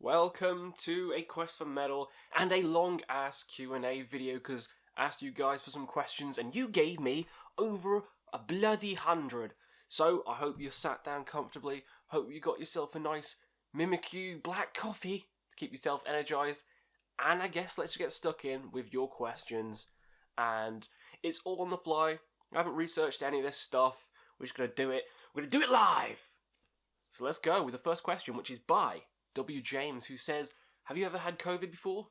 Welcome to a Quest for Metal and a long-ass Q&A video because I asked you guys for some questions and you gave me over a bloody 100. So I hope you sat down comfortably, hope you got yourself a nice Mimikyu black coffee to keep yourself energized, and I guess let's get stuck in with your questions. And it's all on the fly. I haven't researched any of this stuff. We're just going to do it. We're going to do it live! So let's go with the first question, which is by W. James, who says, have you ever had COVID before?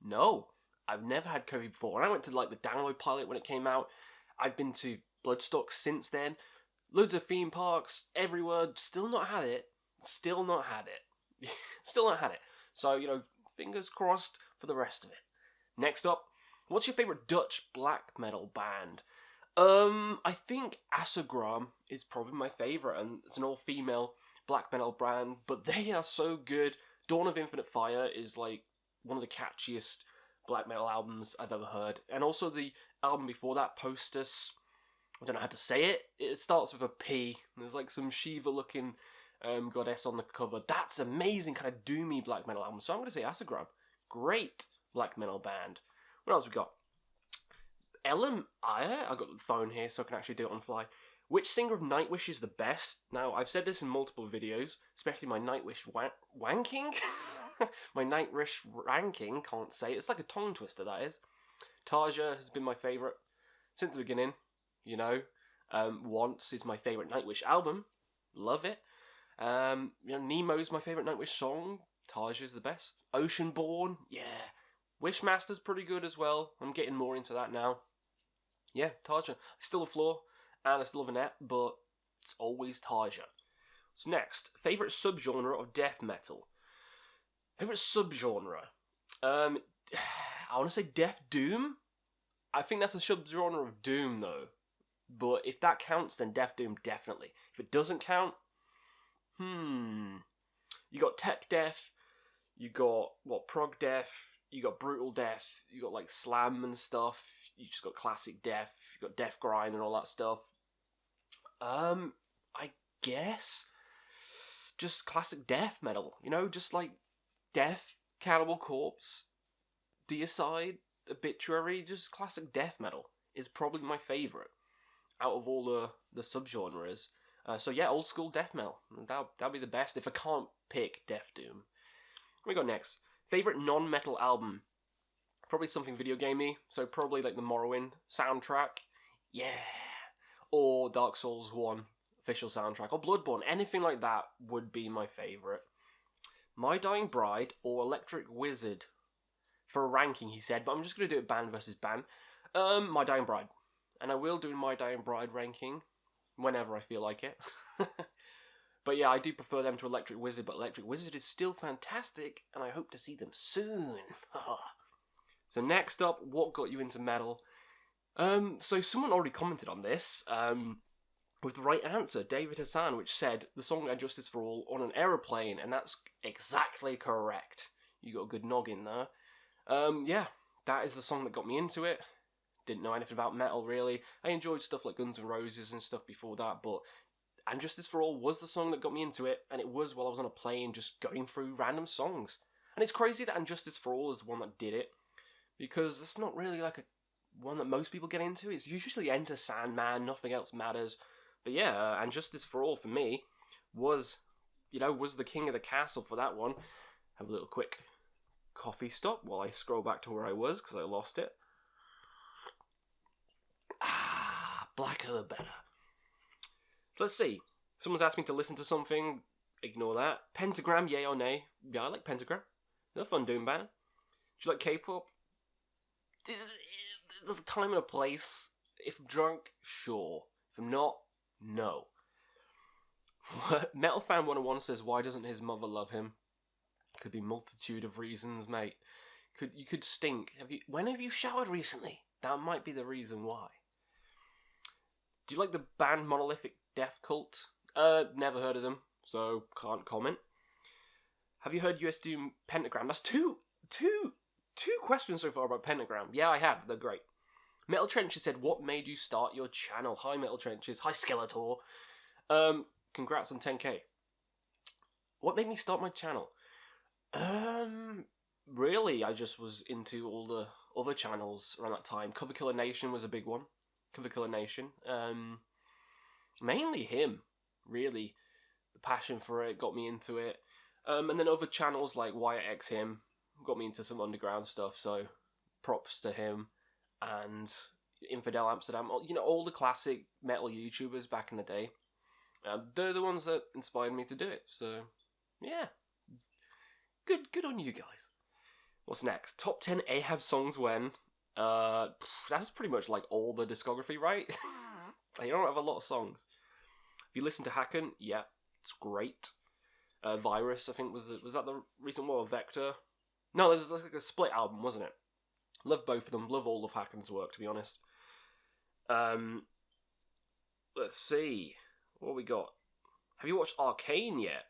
No, I've never had COVID before. And I went to the download pilot when it came out. I've been to Bloodstock since then. Loads of theme parks, everywhere. Still not had it. Still not had it. Still not had it. So, fingers crossed for the rest of it. Next up, what's your favourite Dutch black metal band? I think Asagram is probably my favourite, and it's an all-female black metal band, but they are so good. Dawn of Infinite Fire is one of the catchiest black metal albums I've ever heard, and also the album before that, Postus, I don't know how to say it. It starts with a P. There's some Shiva-looking goddess on the cover. That's amazing, kind of doomy black metal album. So I'm going to say Asagram. Great black metal band. What else we got? Ellen Ayer. I got the phone here so I can actually do it on the fly. Which singer of Nightwish is the best? Now, I've said this in multiple videos, especially my Nightwish wanking? My Nightwish ranking, can't say. It's like a tongue twister, that is. Tarja has been my favourite since the beginning, Once is my favourite Nightwish album. Love it. Nemo's my favourite Nightwish song. Tarja's the best. Oceanborn, yeah. Wishmaster's pretty good as well. I'm getting more into that now. Yeah, Tarja. Still a floor, and I still have a net, but it's always Tarja. So next, favourite subgenre of death metal. Favourite subgenre? I want to say Death Doom. I think that's a subgenre of Doom, though. But if that counts, then Death Doom, definitely. If it doesn't count, you got Tech Death, you got, Prog Death, you got Brutal Death, you got Slam and stuff, you just got Classic Death, you got Death Grind and all that stuff. I guess just classic death metal, just Death, Cannibal Corpse, Deicide, Obituary, just classic death metal is probably my favourite out of all the subgenres. So yeah, old school death metal, that'll be the best if I can't pick Death Doom. What we got next? Favourite non-metal album? Probably something video gamey, so probably the Morrowind soundtrack. Yeah. Or Dark Souls 1 official soundtrack, or Bloodborne, anything like that would be my favourite. My Dying Bride or Electric Wizard? For a ranking, he said, but I'm just going to do it band versus band. My Dying Bride. And I will do My Dying Bride ranking whenever I feel like it. But yeah, I do prefer them to Electric Wizard, but Electric Wizard is still fantastic, and I hope to see them soon. So next up, what got you into metal? So someone already commented on this, with the right answer, David Hassan, which said the song Justice for All on an aeroplane, and that's exactly correct. You got a good noggin there. Yeah, that is the song that got me into it. Didn't know anything about metal, really. I enjoyed stuff like Guns N' Roses and stuff before that, but And Justice for All was the song that got me into it, and it was while I was on a plane just going through random songs. And it's crazy that And Justice for All is the one that did it, because it's not really one that most people get into. It's usually Enter Sandman, Nothing Else Matters. But yeah, And Justice for All for me was the king of the castle for that one. Have a little quick coffee stop while I scroll back to where I was, because I lost it. Blacker the better. So let's see. Someone's asked me to listen to something. Ignore that. Pentagram, yay or nay? Yeah, I like Pentagram. They're a fun doom band. Do you like K-pop? There's a time and a place. If I'm drunk, sure. If I'm not, no. Metal Fan 101 says, why doesn't his mother love him? Could be multitude of reasons, mate. You could stink. When have you showered recently? That might be the reason why. Do you like the band Monolithic Death Cult? Never heard of them, so can't comment. Have you heard US Doom Pentagram? That's two questions so far about Pentagram. Yeah, I have. They're great. Metal Trenches said, what made you start your channel? Hi, Metal Trenches. Hi, Skeletor. Congrats on 10k. What made me start my channel? Really, I just was into all the other channels around that time. Cover Killer Nation was a big one. Cover Killer Nation. Mainly him, really. The passion for it got me into it. And then other channels like Wyatt X Him got me into some underground stuff, so props to him. And Infidel Amsterdam, all the classic metal YouTubers back in the day. They're the ones that inspired me to do it, so yeah. Good on you guys. What's next? Top 10 Ahab songs when? That's pretty much like all the discography, right? They don't have a lot of songs. If you listen to Hacken, yeah, it's great. Virus, I think, was that the recent one? Vector? No, there's like a split album, wasn't it? Love both of them. Love all of Hacken's work, to be honest. Let's see. What we got? Have you watched Arcane yet?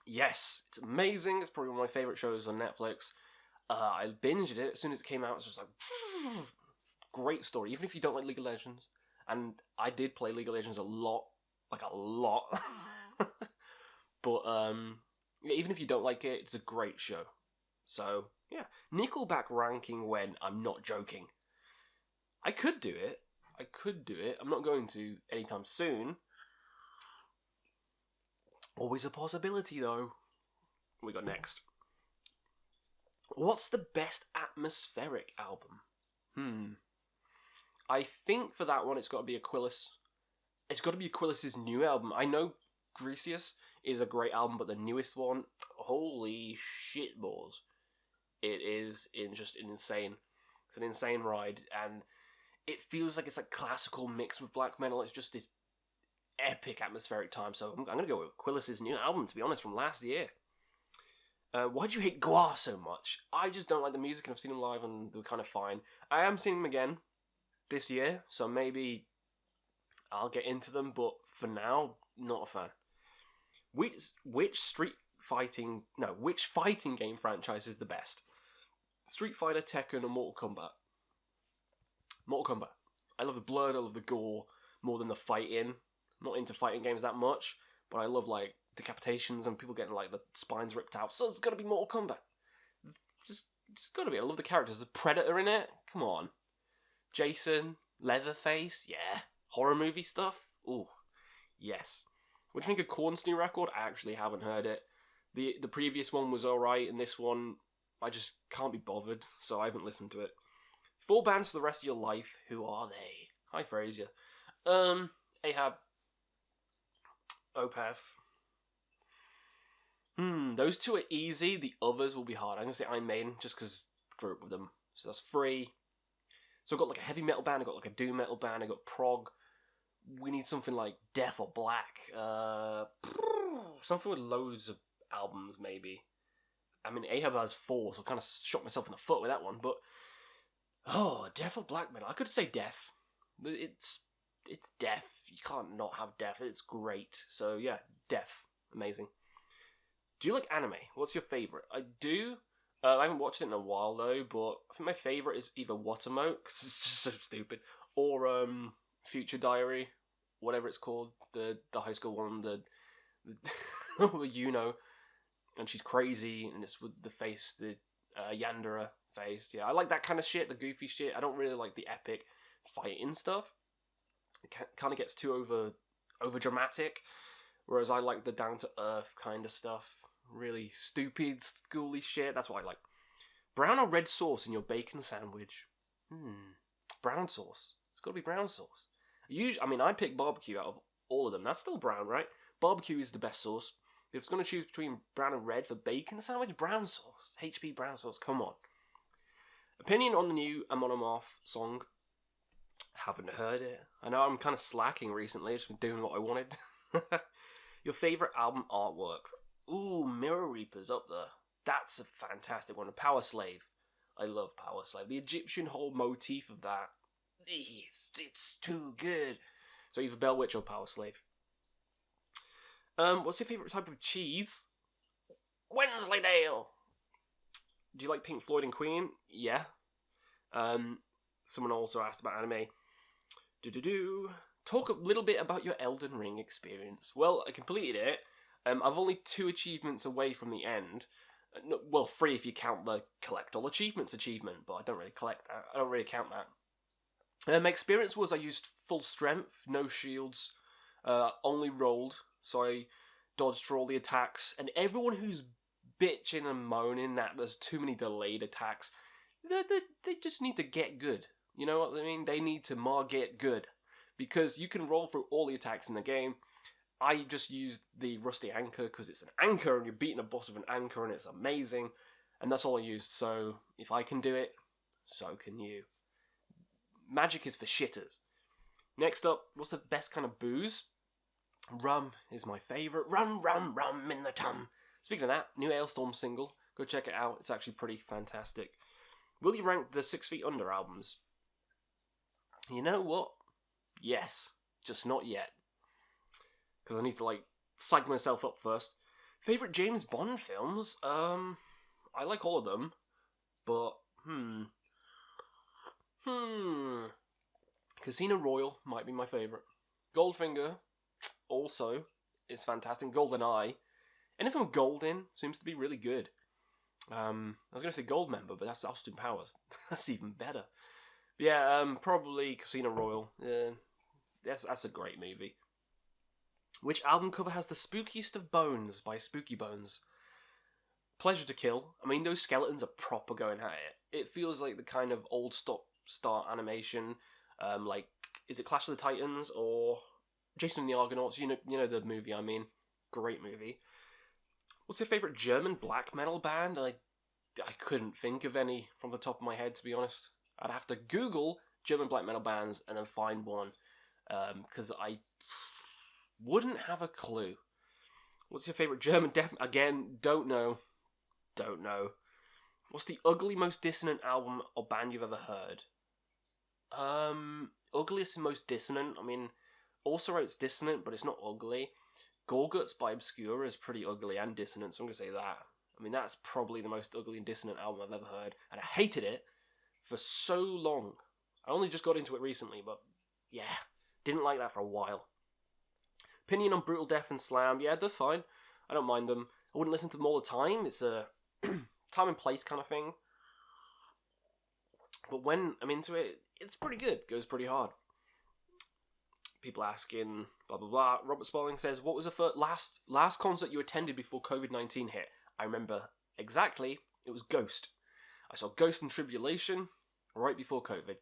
Yes, it's amazing. It's probably one of my favourite shows on Netflix. I binged it as soon as it came out. It's just like, great story. Even if you don't like League of Legends. And I did play League of Legends a lot. Like, a lot. But, even if you don't like it, it's a great show. So, yeah. Nickelback ranking when? I'm not joking. I could do it. I'm not going to anytime soon. Always a possibility, though. What we got next? What's the best atmospheric album? I think for that one, it's got to be Aquilus. It's got to be Aquilus' new album. I know Grecius is a great album, but the newest one, holy shit balls. It is just insane. It's an insane ride, and it feels like it's like classical mixed with black metal. It's just this epic atmospheric time. So I'm going to go with Aquilus' new album, to be honest, from last year. Why do you hate Goa so much? I just don't like the music, and I've seen them live, and they're kind of fine. I am seeing them again this year, so maybe I'll get into them, but for now, not a fan. Which fighting game franchise is the best? Street Fighter, Tekken, or Mortal Kombat? Mortal Kombat. I love the blood, I love the gore, more than the fighting. I'm not into fighting games that much, but I love, like, decapitations and people getting, like, the spines ripped out, so it's gotta be Mortal Kombat. It's gotta be. I love the characters. There's a Predator in it, come on. Jason, Leatherface, yeah. Horror movie stuff, ooh, yes. What do you think of Korn's new record? I actually haven't heard it. The previous one was alright, and this one, I just can't be bothered, so I haven't listened to it. 4 bands for the rest of your life, who are they? Hi, Fraser. Ahab. Opeth. Those 2 are easy, the others will be hard. I'm going to say Iron Maiden, just because I grew up with them. So that's 3. So I've got like a heavy metal band, I've got like a doom metal band, I've got prog. We need something like Death or Black. Something with loads of albums, maybe. I mean, Ahab has 4, so I kind of shot myself in the foot with that one. But, Death or Black metal. I could say Death. It's Death. You can't not have Death. It's great. So, yeah, Death. Amazing. Do you like anime? What's your favourite? I do. I haven't watched it in a while, though, but I think my favourite is either Watamote, because it's just so stupid, or Future Diary, whatever it's called, the high school one, the and she's crazy, and it's with the face, the Yandere face. Yeah, I like that kind of shit, the goofy shit. I don't really like the epic fighting stuff. It kind of gets too over dramatic, whereas I like the down to earth kind of stuff. Really stupid, schooly shit. That's what I like. Brown or red sauce in your bacon sandwich? Brown sauce. It's got to be brown sauce. I'd pick barbecue out of all of them. That's still brown, right? Barbecue is the best sauce. If it's going to choose between brown and red for bacon sandwich, brown sauce. HP brown sauce, come on. Opinion on the new Amon Amarth song? Haven't heard it. I know I'm kind of slacking recently. I've just been doing what I wanted. Your favourite album artwork? Ooh, Mirror Reaper's up there. That's a fantastic one. Power Slave. I love Power Slave. The Egyptian whole motif of that. It's too good. So either Bell Witch or Power Slave. What's your favourite type of cheese? Wensleydale. Do you like Pink Floyd and Queen? Yeah. Someone also asked about anime. Talk a little bit about your Elden Ring experience. Well, I completed it. I've only 2 achievements away from the end. Well, 3 if you count the collect all achievements achievement, but I don't really collect that. I don't really count that. My experience was I used full strength, no shields, only rolled, so I dodged for all the attacks, and everyone who's bitching and moaning that there's too many delayed attacks, they just need to get good. You know what I mean? They need to get good, because you can roll through all the attacks in the game. I just used the rusty anchor because it's an anchor and you're beating a boss with an anchor and it's amazing, and that's all I used. So if I can do it, so can you. Magic is for shitters. Next up, what's the best kind of booze? Rum is my favourite. Rum, rum, rum in the tum. Speaking of that, new Ailstorm single. Go check it out. It's actually pretty fantastic. Will you rank the 6 Feet Under albums? You know what? Yes. Just not yet. Because I need to, psych myself up first. Favourite James Bond films? I like all of them. But, Casino Royale might be my favourite. Goldfinger also is fantastic. GoldenEye. Anything with gold in seems to be really good. I was going to say Goldmember, but that's Austin Powers. That's even better. But yeah, probably Casino Royale. That's a great movie. Which album cover has the spookiest of bones by Spooky Bones? Pleasure to Kill. I mean, those skeletons are proper going at it. It feels like the kind of old stop-start animation. Is it Clash of the Titans or Jason and the Argonauts? You know the movie I mean. Great movie. What's your favourite German black metal band? I couldn't think of any from the top of my head, to be honest. I'd have to Google German black metal bands and then find one. Because I wouldn't have a clue. What's your favourite German death? Again, don't know. What's the ugly, most dissonant album or band you've ever heard? Ugliest and most dissonant. I mean, also it's dissonant, but it's not ugly. Gorguts by Obscura is pretty ugly and dissonant, so I'm going to say that. I mean, that's probably the most ugly and dissonant album I've ever heard, and I hated it for so long. I only just got into it recently, but yeah, didn't like that for a while. Opinion on Brutal Death and Slam, yeah, they're fine. I don't mind them. I wouldn't listen to them all the time. It's a time and place kind of thing. But when I'm into it, it's pretty good. It goes pretty hard. People asking, blah, blah, blah. Robert Spaulding says, what was the last concert you attended before COVID-19 hit? I remember exactly. It was Ghost. I saw Ghost and Tribulation right before COVID.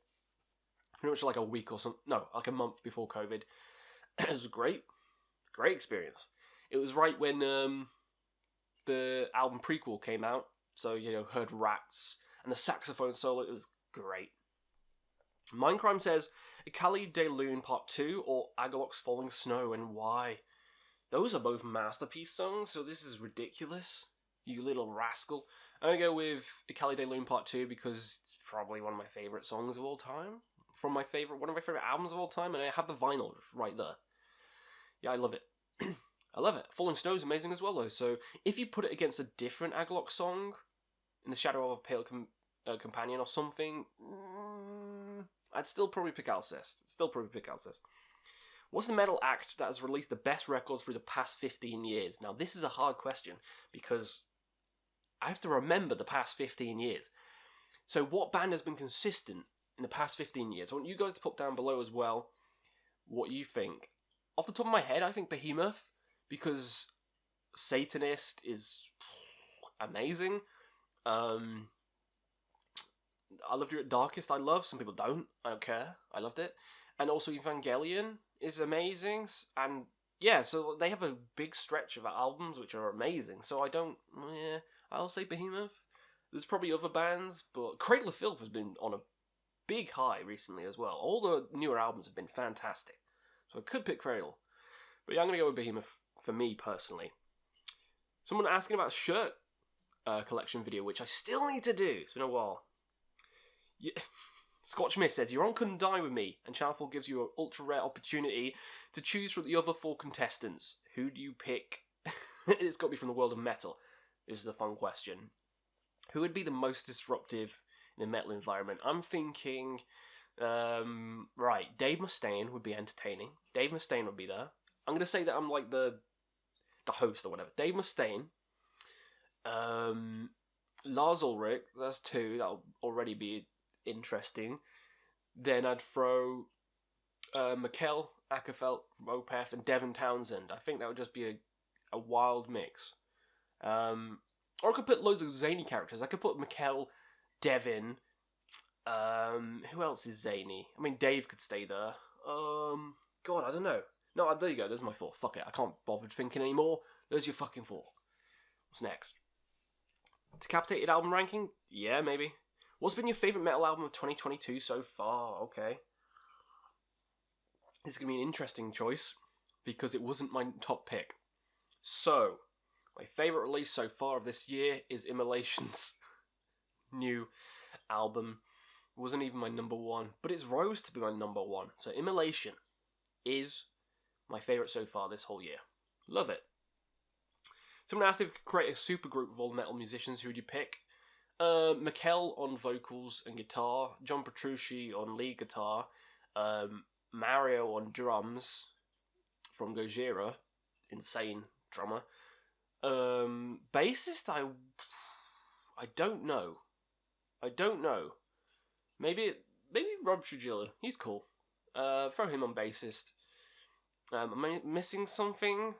Pretty much like a week or something. No, like a month before COVID. It was great. Great experience. It was right when the album Prequel came out. So, heard Rats and the saxophone solo. It was great. Mindcrime says, Akali de Lune Part 2 or Agalok's Falling Snow, and why? Those are both masterpiece songs, so this is ridiculous. You little rascal. I'm going to go with Akali de Lune Part 2 because it's probably one of my favourite songs of all time. One of my favourite albums of all time, and I have the vinyl right there. Yeah, I love it. I love it. Falling Snow is amazing as well, though, so if you put it against a different Agalok song, In the Shadow of a Pale Companion or something, I'd still probably pick Alcest. What's the metal act that has released the best records through the past 15 years? Now, this is a hard question, because I have to remember the past 15 years. So what band has been consistent in the past 15 years? I want you guys to put down below as well what you think. Off the top of my head, I think Behemoth, because Satanist is amazing. I Loved You at Darkest, I love. Some people don't. I don't care. I loved it. And also Evangelion is amazing. And yeah, so they have a big stretch of albums which are amazing. So I'll say Behemoth. There's probably other bands, but Cradle of Filth has been on a big high recently as well. All the newer albums have been fantastic. So I could pick Cradle. But yeah, I'm going to go with Behemoth for me personally. Someone asking about a shirt collection video, which I still need to do. It's been a while. Yeah. Scotch Mist says, Your on couldn't die with me, and Channel 4 gives you an ultra-rare opportunity to choose from the other 4 contestants. Who do you pick? It's got to be from the world of metal. This is a fun question. Who would be the most disruptive in the metal environment? I'm thinking, Dave Mustaine would be entertaining. Dave Mustaine would be there. I'm going to say that I'm like the the host or whatever. Dave Mustaine, Lars Ulrich, that's 2. That'll already be interesting. Then I'd throw Mikkel Ackerfeld from Opeth and Devin Townsend. I think that would just be a wild mix. Or I could put loads of zany characters. I could put Mikkel, Devin. Who else is zany? I mean, Dave could stay there. God, I don't know. No, there you go. There's my 4. Fuck it. I can't bother thinking anymore. There's your fucking 4. What's next? Decapitated album ranking? Yeah, maybe. What's been your favourite metal album of 2022 so far? Okay. This is going to be an interesting choice because it wasn't my top pick. So, my favourite release so far of this year is Immolation's new album. It wasn't even my number 1, but it's rose to be my number 1. So Immolation is my favourite so far this whole year. Love it. Someone asked if you could create a supergroup of all metal musicians, who would you pick? Mikkel on vocals and guitar, John Petrucci on lead guitar, Mario on drums from Gojira, insane drummer. Bassist, I don't know. Maybe Rob Trujillo. He's cool. Throw him on bassist. Am I missing something?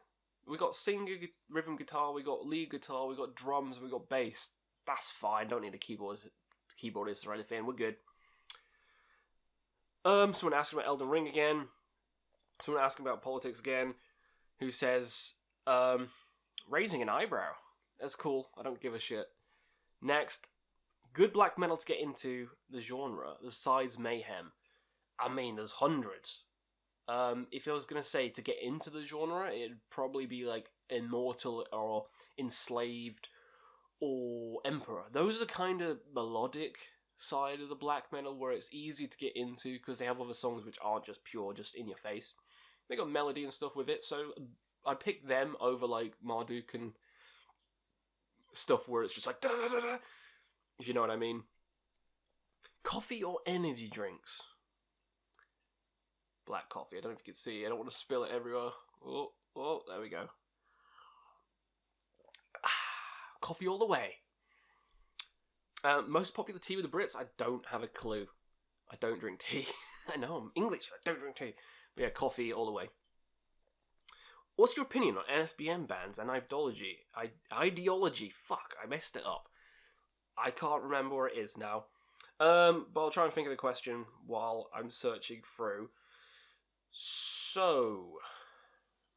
We got singer, rhythm guitar, we got lead guitar, we got drums, we got bass. That's fine. Don't need a keyboardist or anything. We're good. Someone asking about Elden Ring again. Someone asking about politics again. Who says, raising an eyebrow. That's cool. I don't give a shit. Next, good black metal to get into the genre besides Mayhem. I mean, there's hundreds. If I was going to say to get into the genre, it'd probably be like Immortal or Enslaved or Emperor. Those are kind of melodic side of the black metal where it's easy to get into because they have other songs which aren't just pure, just in your face. They got melody and stuff with it, so I'd pick them over like Marduk and stuff where it's just like da da da da, if you know what I mean. Coffee or energy drinks? Black coffee. I don't know if you can see. I don't want to spill it everywhere. Oh, there we go. Coffee all the way. Most popular tea with the Brits? I don't have a clue. I don't drink tea. I know, I'm English. I don't drink tea. But yeah, coffee all the way. What's your opinion on NSBM bans and ideology? Ideology. Fuck, I messed it up. I can't remember where it is now. But I'll try and think of the question while I'm searching through. So,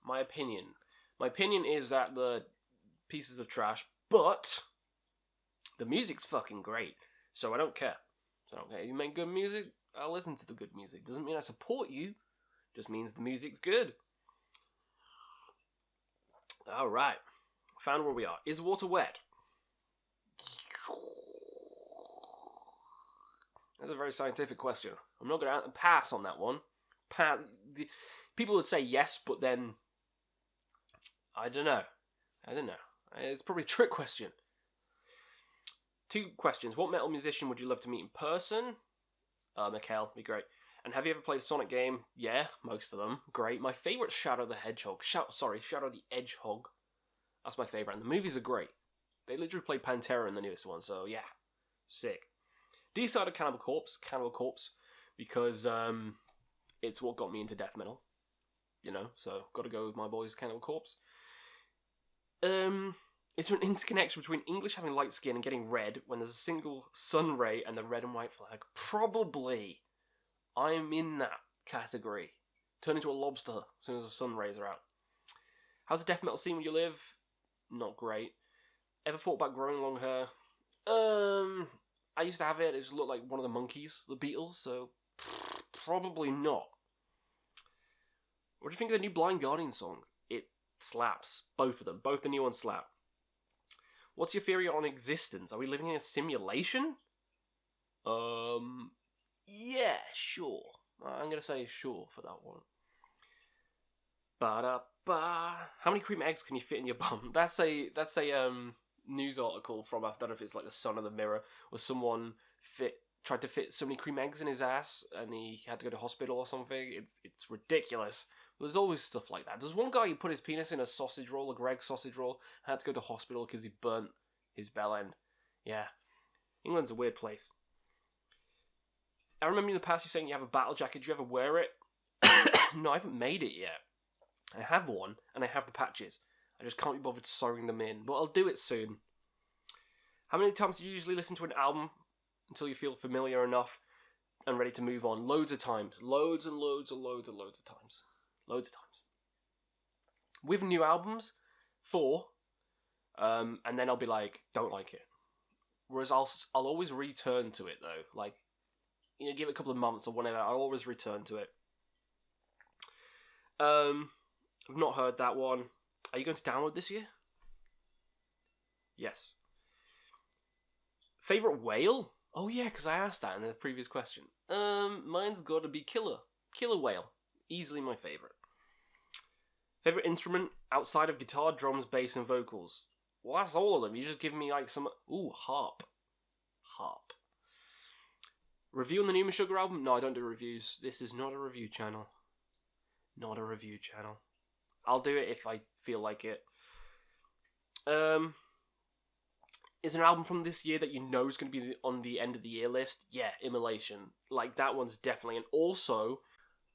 my opinion. My opinion is that the pieces of trash, but the music's fucking great. So I don't care. You make good music, I'll listen to the good music. Doesn't mean I support you. Just means the music's good. Alright. Found where we are. Is water wet? That's a very scientific question. I'm not going to pass on that one. People would say yes, but then I don't know. It's probably a trick question. 2 questions. What metal musician would you love to meet in person? Mikkel, be great. And have you ever played a Sonic game? Yeah, most of them. Great. My favourite Shadow the Hedgehog. Shadow the Edgehog. That's my favourite. And the movies are great. They literally play Pantera in the newest one, so yeah. Sick. Decided Cannibal Corpse, because it's what got me into death metal. You know, so got to go with my boys Cannibal Corpse. Is there an interconnection between English having light skin and getting red when there's a single sun ray and the red and white flag? Probably. I'm in that category. Turn into a lobster as soon as the sun rays are out. How's the death metal scene where you live? Not great. Ever thought about growing long hair? I used to have it. It just looked like one of the monkeys, the Beatles, so probably not. What do you think of the new Blind Guardian song? It slaps. Both of them. Both the new ones slap. What's your theory on existence? Are we living in a simulation? Yeah, sure. I'm going to say sure for that one. Ba-da-ba. How many cream eggs can you fit in your bum? That's a news article from, I don't know if it's like the Sun or the Mirror, where someone tried to fit so many cream eggs in his ass and he had to go to hospital or something. It's ridiculous. There's always stuff like that. There's one guy who put his penis in a sausage roll, a Greggs sausage roll, and had to go to hospital because he burnt his bell end. Yeah. England's a weird place. I remember in the past you saying you have a battle jacket. Did you ever wear it? No, I haven't made it yet. I have one, and I have the patches. I just can't be bothered sewing them in, but I'll do it soon. How many times do you usually listen to an album until you feel familiar enough and ready to move on? Loads of times. Loads and loads and loads and loads of times. Loads of times. With new albums, 4, and then I'll be like, don't like it. Whereas I'll always return to it, though. Like, you know, give it a couple of months or whatever, I'll always return to it. I've not heard that one. Are you going to download this year? Yes. Favourite whale? Oh yeah, because I asked that in the previous question. Mine's got to be Killer. Killer Whale. Easily my favourite. Favourite instrument outside of guitar, drums, bass and vocals? Well, that's all of them. You just give me like some... Ooh, harp. Harp. Review on the new Meshuggah album? No, I don't do reviews. This is not a review channel. Not a review channel. I'll do it if I feel like it. Is an album from this year that you know is going to be on the end of the year list? Yeah, Immolation. Like, that one's definitely... And also...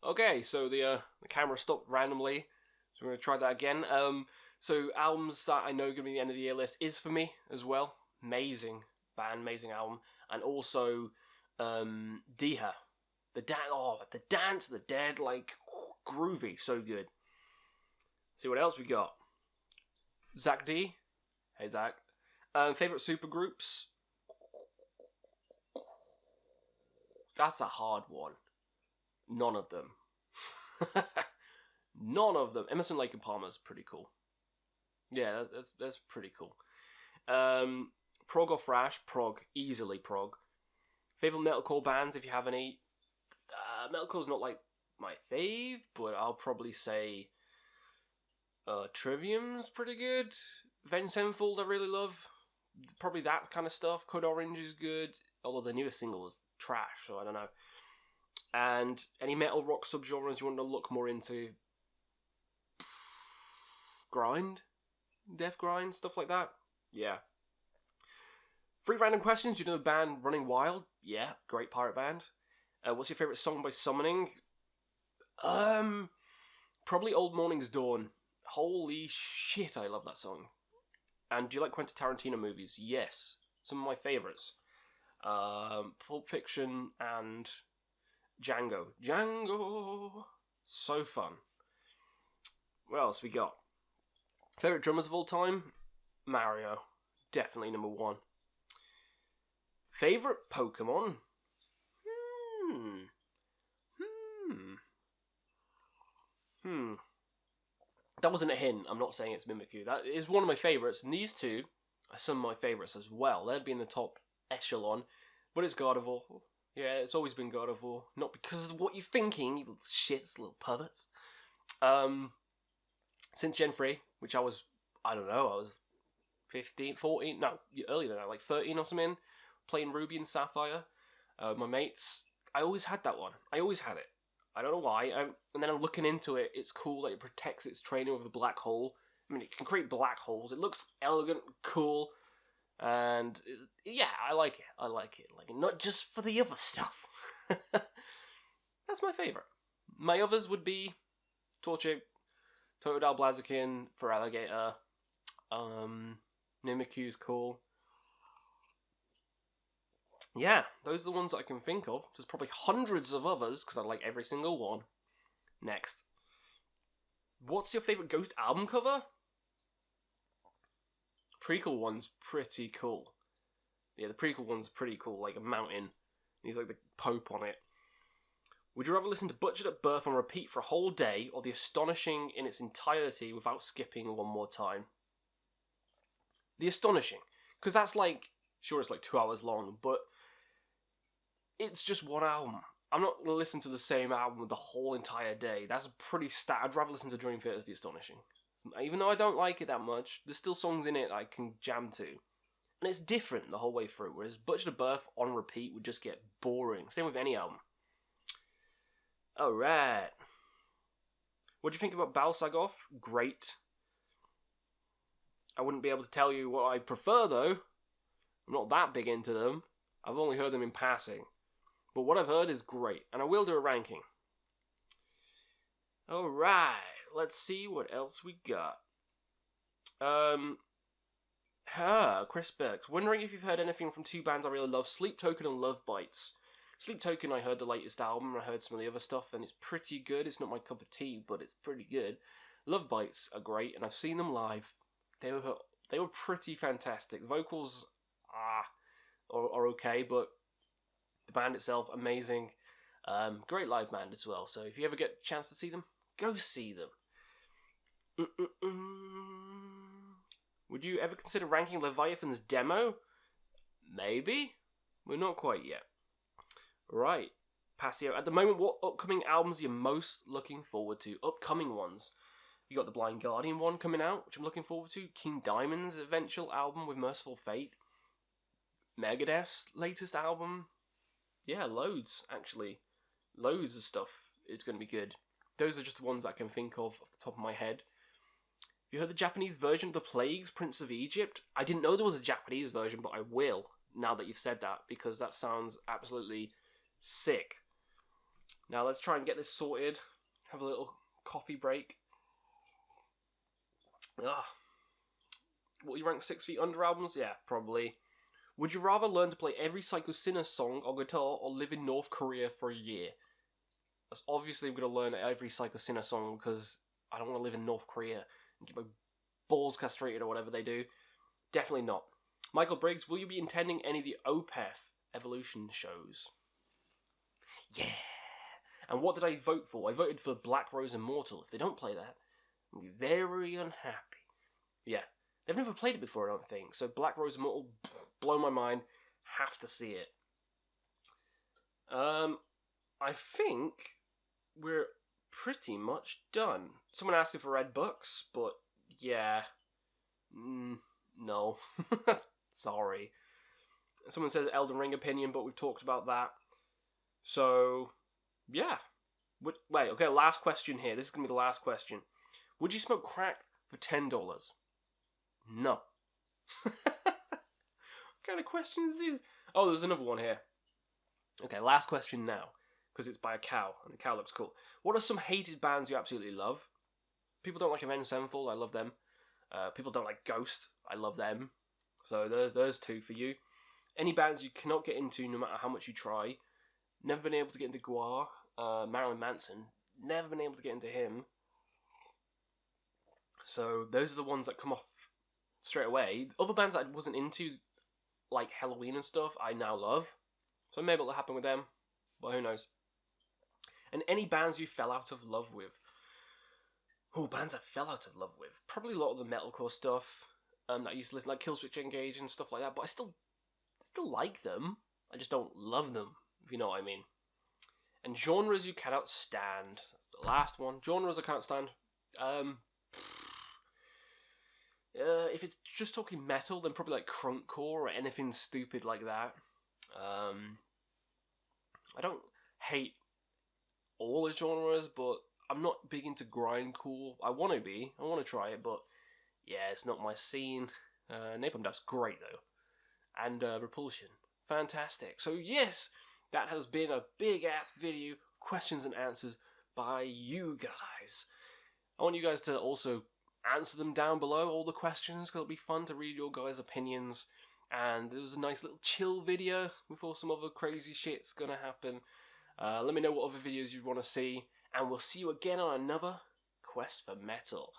Okay, so the camera stopped randomly. So we're going to try that again. So albums that I know are going to be the end of the year list is For Me as well. Amazing band, amazing album. And also Deha. The Dance of the Dead, like, groovy, so good. See what else we got. Zach D. Hey Zach. Favourite supergroups? That's a hard one. None of them. None of them. Emerson, Lake and Palmer's pretty cool. Yeah, that's pretty cool. Prog or thrash? Prog. Easily prog. Favourite metalcore bands, if you have any? Metalcore's not like my fave, but I'll probably say Trivium's pretty good. Avenged Sevenfold I really love. Probably that kind of stuff. Code Orange is good, although the newest single is trash, so I don't know. And any metal rock subgenres you want to look more into? Grind? Death grind? Stuff like that? Yeah. 3 random questions. Do you know the band Running Wild? Yeah, great pirate band. What's your favourite song by Summoning? Probably Old Morning's Dawn. Holy shit, I love that song. And do you like Quentin Tarantino movies? Yes. Some of my favourites. Pulp Fiction and Django. Django! So fun. What else we got? Favourite drummers of all time? Mario. Definitely number 1. Favourite Pokemon? That wasn't a hint. I'm not saying it's Mimikyu. That is one of my favourites, and these two are some of my favourites as well. They'd be in the top echelon, but it's Gardevoir. Yeah, it's always been Gardevoir. Not because of what you're thinking, you little shits, little perverts. Since Gen 3, which I was 15, 14, no, earlier than that, like 13 or something, playing Ruby and Sapphire. My mates, I always had that one. I always had it. I don't know why. And then I'm looking into it. It's cool that it protects its trainer with a black hole. I mean, it can create black holes. It looks elegant, cool, and yeah, I like it. I like it. Like, not just for the other stuff. That's my favourite. My others would be Torchic, Totodile Blaziken, Feraligatr, Mimikyu's cool. Yeah, those are the ones that I can think of. There's probably hundreds of others, because I like every single one. Next. What's your favourite Ghost album cover? Prequel one's pretty cool. Yeah, the prequel one's pretty cool, like a mountain. And he's like the Pope on it. Would you rather listen to Butchered at Birth on repeat for a whole day, or The Astonishing in its entirety without skipping one more time? The Astonishing. Because that's like, sure it's like 2 hours long, but it's just one album. I'm not going to listen to the same album the whole entire day. That's pretty I'd rather listen to Dream Theater's The Astonishing. Even though I don't like it that much, there's still songs in it I can jam to. And it's different the whole way through, whereas Butchered at Birth on repeat would just get boring. Same with any album. Alright. What do you think about Balsagov? Great. I wouldn't be able to tell you what I prefer, though. I'm not that big into them. I've only heard them in passing. But what I've heard is great, and I will do a ranking. Alright, let's see what else we got. Chris Burks. Wondering if you've heard anything from two bands I really love, Sleep Token and Love Bites. Sleep Token, I heard the latest album, and I heard some of the other stuff, and it's pretty good. It's not my cup of tea, but it's pretty good. Love Bites are great, and I've seen them live. They were pretty fantastic. The vocals are okay, but the band itself, amazing. Great live band as well, so if you ever get a chance to see them, go see them. Would you ever consider ranking Leviathan's demo? Maybe. We're not quite yet. Right. Passio. At the moment, what upcoming albums are you most looking forward to? Upcoming ones. You got the Blind Guardian one coming out, which I'm looking forward to. King Diamond's eventual album with Merciful Fate. Megadeth's latest album. Yeah, loads, actually. Loads of stuff is going to be good. Those are just the ones I can think of off the top of my head. Have you heard the Japanese version of The Plague's Prince of Egypt? I didn't know there was a Japanese version, but I will, now that you've said that, because that sounds absolutely sick. Now let's try and get this sorted. Have a little coffee break. Will you rank 6 Feet Under albums? Yeah, probably. Would you rather learn to play every Psycho Sinner song on guitar or live in North Korea for a year? That's obviously I'm going to learn every Psycho Sinner song because I don't want to live in North Korea and get my balls castrated or whatever they do. Definitely not. Michael Briggs, will you be attending any of the Opeth Evolution shows? Yeah. And what did I vote for? I voted for Black Rose Immortal. If they don't play that, I'll be very unhappy. Yeah. They've never played it before, I don't think. So Black Rose Immortal, blow my mind. Have to see it. I think we're pretty much done. Someone asked if I read books, but yeah. No. Sorry. Someone says Elden Ring opinion, but we've talked about that. So, yeah. Wait, okay, last question here. This is going to be the last question. Would you smoke crack for $10? No. What kind of question is this? Oh, there's another one here. Okay, last question now, because it's by a cow, and the cow looks cool. What are some hated bands you absolutely love? People don't like Avenged Sevenfold, I love them. People don't like Ghost, I love them. So there's two for you. Any bands you cannot get into no matter how much you try. Never been able to get into Guar. Marilyn Manson. Never been able to get into him. So those are the ones that come off straight away. Other bands that I wasn't into, like Halloween and stuff, I now love. So maybe it'll happen with them, but who knows. And any bands you fell out of love with. Oh, bands I fell out of love with. Probably a lot of the metalcore stuff that I used to listen, like Killswitch Engage and stuff like that, but I still like them. I just don't love them, if you know what I mean. And genres you cannot stand. That's the last one. Genres I can't stand. If it's just talking metal, then probably like crunkcore or anything stupid like that. I don't hate all the genres, but I'm not big into grindcore. I want to be. I want to try it, but yeah, it's not my scene. Napalm Death's great though. And Repulsion. Fantastic. So yes, that has been a big ass video, questions and answers by you guys. I want you guys to also answer them down below, all the questions, because it'll be fun to read your guys' opinions. And it was a nice little chill video before some other crazy shit's gonna happen. Let me know what other videos you want to see, and we'll see you again on another Quest for Metal.